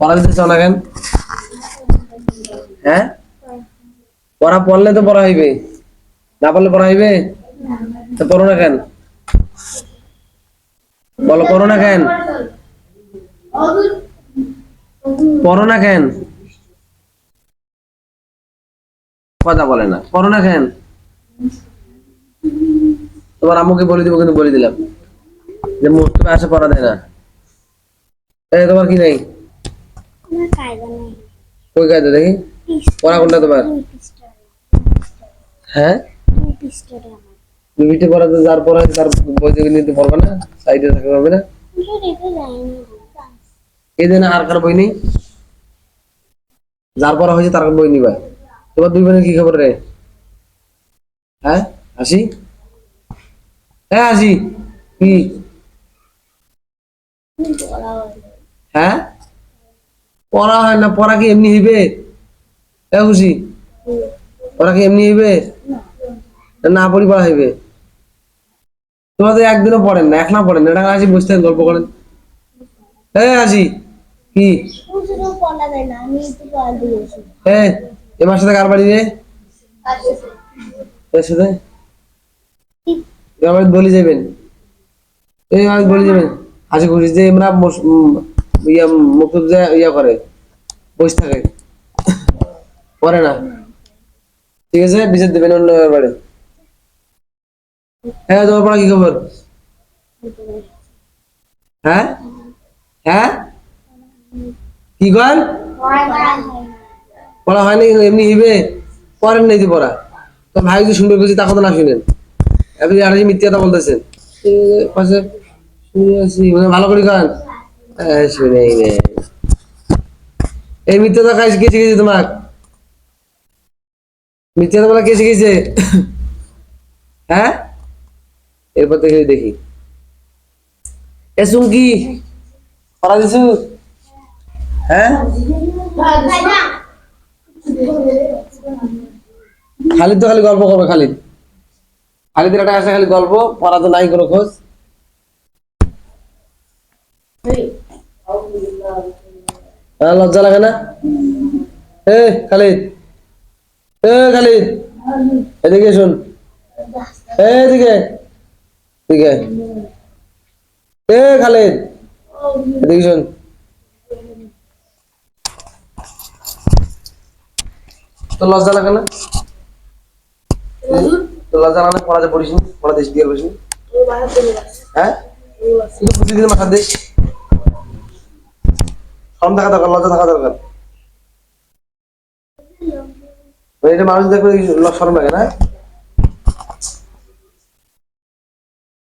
পড়া দিতে চাও না কেন? হ্যাঁ, পড়া পড়লে তো পড়া হইবে, না পড়লে পড়া হইবে? তো পড়ো না কেন? বলো পড়ো না কেন? পড়ো না কেন? কথা বলে না, পড়ো না কেন? তোমার আম্মুকে বলে দিব, কিন্তু বলে দিলাম যে মুস্তফা আসে পড়া দেয় না। এই তোমার কি নাই? কই কায়দা দেখি, পড়া কোনটা তোমার? হ্যাঁ, দুইটা পড়া তো, যার পড়া তার বই থেকে নিতে পারবে না, সাইডে থাকতে পারবে না। এই দিন আর কার বই নেই, যার পড়া হয়েছে তার বই নিবা। তোমার দুই বোনের কি খবর রে? হ্যাঁ, আসি, হ্যাঁ আসি, কি? হ্যাঁ, পড়া হয় না, পড়া কি এমনি হইবে? হ্যাঁ খুশি, পড়া কি এমনি হইবে? না পড়ি পড়া হইবে? তোমরা তো একদিনও পড়েন না, একলা পড়েন না, এটা আসি বসতে গল্প করেন। হ্যাঁ আসি, কি? হ্যাঁ, এবার সাথে কার বাড়ি রে? এর সাথে এবার বাড়ি বলি যাবেন, এই বাড়ি বলি যাবেন। আসি খুশি যে আমরা ইয়া মুক্ত ইয়া করে বসে থাকে, পড়ে না। ঠিক আছে, বিচার দেবেন অন্য বাড়ি। হ্যাঁ, তোমার পড়া কি খবর? হ্যাঁ, হ্যাঁ, কি কর? পড়া হয়নি, এমনি হইবে? পড়েন নাই যে পড়া, তো ভাই যে সুন্দর করছি তা কথা না শুনেন, আপনি আর মিথ্যা কথা বলতেছেন। পাশে শুনে আছি, মানে ভালো করে খান। শুনে এই মিথ্যা কথা কে শিখেছে তোমার? মিথ্যা কথা বলা কে শিখেছে? হ্যাঁ, এরপর থেকে দেখি। এ চুমকি, পড়া দিছু? হ্যাঁ, খালিদ তো খালি গল্প করবে, খালিদ খালিদের একটা আসে খালি গল্প, পড়া তো নাই কোনো খোঁজ। লজ্জা লাগে না? এ খালিদ, এ খালিদ, এদিকে শুন, এদিকে, এদিকে, এ খালিদ, এদিকে শুন। তো লজ্জা লাগে না? তো লজ্জা লাগে না? পড়া যে পড়িস নি, পড়া দেশ দিয়ে করিস নি? হ্যাঁ, তুই তো প্রতিদিন মাথা দিস। শরম থাকা দরকার, লজ্জা থাকা দরকার। এটা মানুষ দেখলে শরম লাগে না?